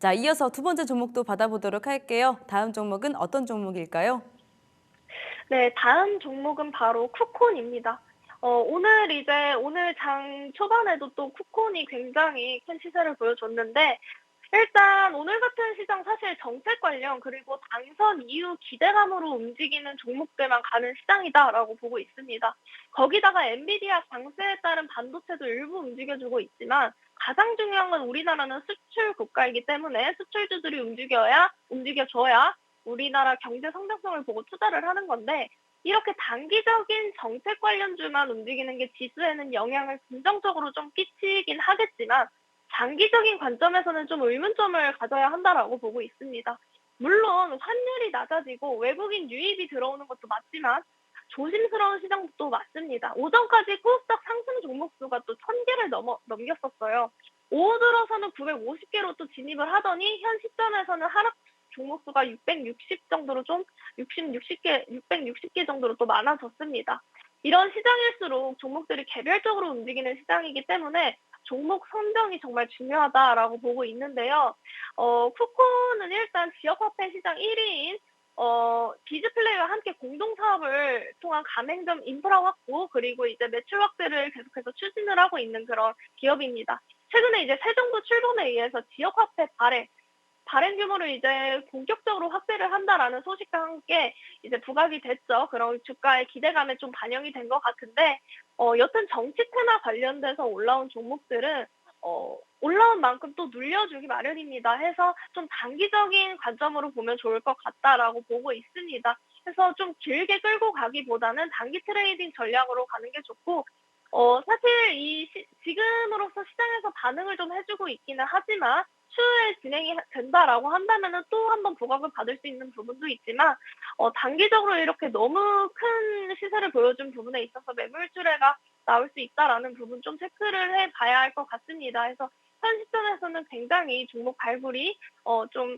자, 이어서 두 번째 종목도 받아보도록 할게요. 다음 종목은 어떤 종목일까요? 네, 다음 종목은 바로 쿠콘입니다. 오늘 장 초반에도 또 쿠콘이 굉장히 큰 시세를 보여줬는데, 일단 오늘 같은 시장 사실 정책 관련 그리고 당선 이후 기대감으로 움직이는 종목들만 가는 시장이다라고 보고 있습니다. 거기다가 엔비디아 강세에 따른 반도체도 일부 움직여주고 있지만 가장 중요한 건 우리나라는 수출 국가이기 때문에 수출주들이 움직여줘야 우리나라 경제 성장성을 보고 투자를 하는 건데, 이렇게 단기적인 정책 관련주만 움직이는 게 지수에는 영향을 긍정적으로 좀 끼치긴 하겠지만 장기적인 관점에서는 좀 의문점을 가져야 한다라고 보고 있습니다. 물론 환율이 낮아지고 외국인 유입이 들어오는 것도 맞지만 조심스러운 시장도 맞습니다. 오전까지 코스닥 상승 종목 수가 또 1000개를 넘겼었어요. 오후 들어서는 950개로 또 진입을 하더니 현 시점에서는 하락 종목 수가 660 정도로 좀 660개 정도로 또 많아졌습니다. 이런 시장일수록 종목들이 개별적으로 움직이는 시장이기 때문에 종목 선정이 정말 중요하다라고 보고 있는데요. 쿠콘은 일단 지역화폐 시장 1위인 비즈플레이와 함께 공동 사업을 통한 가맹점 인프라 확보 그리고 이제 매출 확대를 계속해서 추진을 하고 있는 그런 기업입니다. 최근에 이제 새 정부 출범에 의해서 지역화폐 발행 규모를 이제 본격적으로 확대를 한다라는 소식과 함께 이제 부각이 됐죠. 그런 주가의 기대감에 좀 반영이 된 것 같은데, 여튼 정치 테마 관련돼서 올라온 종목들은 올라온 만큼 또 눌려주기 마련입니다. 해서 좀 단기적인 관점으로 보면 좋을 것 같다라고 보고 있습니다. 그래서 좀 길게 끌고 가기보다는 단기 트레이딩 전략으로 가는 게 좋고, 사실 지금으로서 시장에서 반응을 좀 해주고 있기는 하지만 추후에 진행이 된다라고 한다면은 또 한 번 부각을 받을 수 있는 부분도 있지만, 단기적으로 이렇게 너무 큰 시세를 보여준 부분에 있어서 매물주례가 나올 수 있다라는 부분 좀 체크를 해봐야 할 것 같습니다. 그래서 현 시점에서는 굉장히 종목 발굴이 좀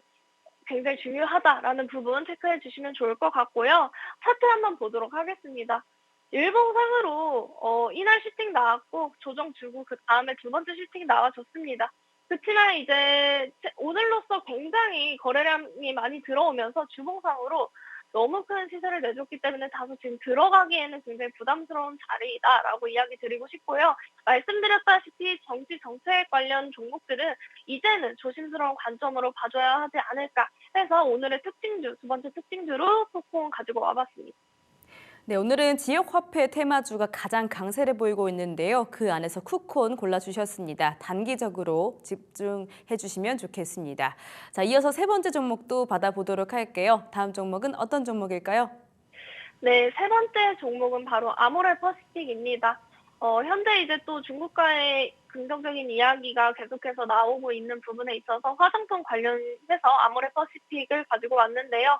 굉장히 중요하다라는 부분 체크해 주시면 좋을 것 같고요. 차트 한번 보도록 하겠습니다. 일봉상으로 이날 슈팅 나왔고 조정 주고 그 다음에 두 번째 슈팅이 나와줬습니다. 그렇지만 이제 오늘로써 굉장히 거래량이 많이 들어오면서 주봉상으로 너무 큰 시세를 내줬기 때문에 다소 지금 들어가기에는 굉장히 부담스러운 자리이다라고 이야기 드리고 싶고요. 말씀드렸다시피 정치 정책 관련 종목들은 이제는 조심스러운 관점으로 봐줘야 하지 않을까 해서 오늘의 특징주, 두 번째 특징주로 코콘 가지고 와봤습니다. 네, 오늘은 지역 화폐 테마주가 가장 강세를 보이고 있는데요. 그 안에서 쿠콘 골라주셨습니다. 단기적으로 집중해 주시면 좋겠습니다. 자, 이어서 세 번째 종목도 받아보도록 할게요. 다음 종목은 어떤 종목일까요? 네, 세 번째 종목은 바로 아모레 퍼시픽입니다. 현재 이제 또 중국과의 긍정적인 이야기가 계속해서 나오고 있는 부분에 있어서 화장품 관련해서 아모레 퍼시픽을 가지고 왔는데요.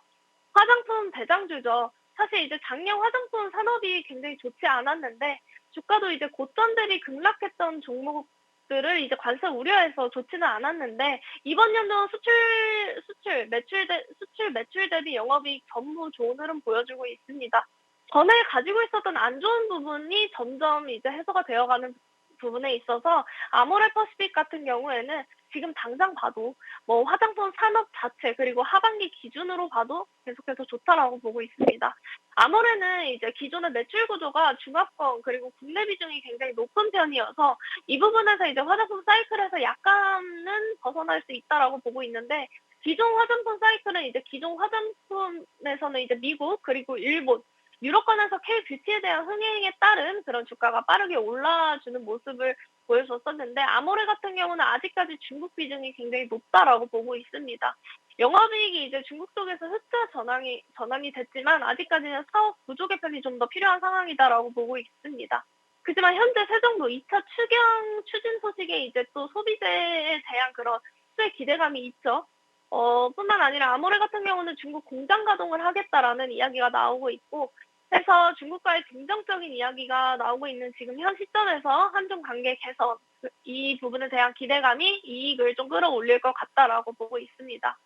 화장품 대장주죠. 사실 이제 작년 화장품 산업이 굉장히 좋지 않았는데 주가도 이제 고점 대비 급락했던 종목들을 이제 관세 우려해서 좋지는 않았는데 이번 연도 수출 매출 대비 영업이익 전부 좋은 흐름 보여주고 있습니다. 전에 가지고 있었던 안 좋은 부분이 점점 이제 해소가 되어가는 부분에 있어서 아모레 퍼시픽 같은 경우에는 지금 당장 봐도 뭐 화장품 산업 자체 그리고 하반기 기준으로 봐도 계속해서 좋다라고 보고 있습니다. 아모레는 이제 기존의 매출 구조가 중화권 그리고 국내 비중이 굉장히 높은 편이어서 이 부분에서 이제 화장품 사이클에서 약간은 벗어날 수 있다라고 보고 있는데 기존 화장품 사이클은 이제 기존 화장품에서는 이제 미국 그리고 일본 유럽권에서 K-뷰티에 대한 흥행에 따른 그런 주가가 빠르게 올라주는 모습을 보여줬었는데 아모레 같은 경우는 아직까지 중국 비중이 굉장히 높다라고 보고 있습니다. 영업이익이 이제 중국 쪽에서 흑자 전환이 됐지만 아직까지는 사업 구조 개편이 좀 더 필요한 상황이다라고 보고 있습니다. 그지만 현재 새 정부 2차 추경 추진 소식에 이제 또 소비재에 대한 그런 수혜 기대감이 있죠. 뿐만 아니라 아모레 같은 경우는 중국 공장 가동을 하겠다라는 이야기가 나오고 있고 해서 중국과의 긍정적인 이야기가 나오고 있는 지금 현 시점에서 한중 관계 개선 이 부분에 대한 기대감이 이익을 좀 끌어올릴 것 같다라고 보고 있습니다.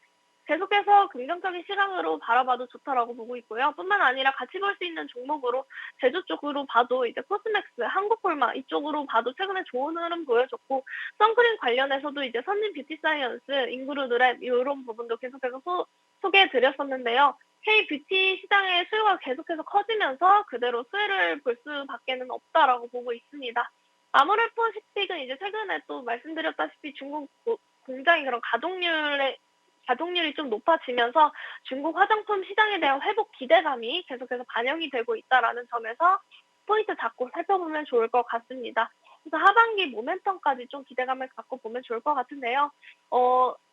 계속해서 긍정적인 시각으로 바라봐도 좋다라고 보고 있고요. 뿐만 아니라 같이 볼 수 있는 종목으로 제조 쪽으로 봐도 이제 코스맥스, 한국콜마 이쪽으로 봐도 최근에 좋은 흐름 보여줬고 선크림 관련해서도 이제 선진 뷰티사이언스, 인그루드랩 이런 부분도 계속해서 소개해 드렸었는데요. K-뷰티 시장의 수요가 계속해서 커지면서 그대로 수혜를 볼 수밖에는 없다라고 보고 있습니다. 아모레퍼시픽은 이제 최근에 또 말씀드렸다시피 중국 공장이 그런 가동률이 좀 높아지면서 중국 화장품 시장에 대한 회복 기대감이 계속해서 반영이 되고 있다라는 점에서 포인트 잡고 살펴보면 좋을 것 같습니다. 그래서 하반기 모멘텀까지 좀 기대감을 갖고 보면 좋을 것 같은데요.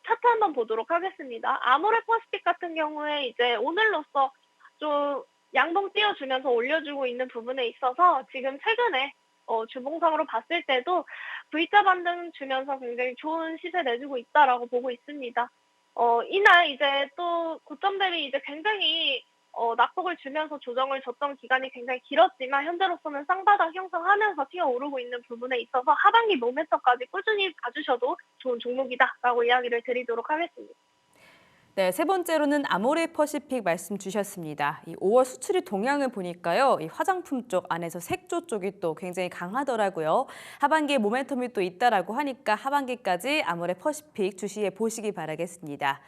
차트 한번 보도록 하겠습니다. 아모레퍼시픽 같은 경우에 이제 오늘로써 좀 양봉 띄워주면서 올려주고 있는 부분에 있어서 지금 최근에 주봉상으로 봤을 때도 V자 반등 주면서 굉장히 좋은 시세 내주고 있다라고 보고 있습니다. 이날 이제 또 고점 대비 이제 굉장히 낙폭을 주면서 조정을 줬던 기간이 굉장히 길었지만 현재로서는 쌍바닥 형성하면서 튀어오르고 있는 부분에 있어서 하반기 모멘텀까지 꾸준히 봐주셔도 좋은 종목이다라고 이야기를 드리도록 하겠습니다. 네, 세 번째로는 아모레퍼시픽 말씀 주셨습니다. 이 5월 수출이 동향을 보니까요, 이 화장품 쪽 안에서 색조 쪽이 또 굉장히 강하더라고요. 하반기에 모멘텀이 또 있다라고 하니까 하반기까지 아모레퍼시픽 주시해 보시기 바라겠습니다.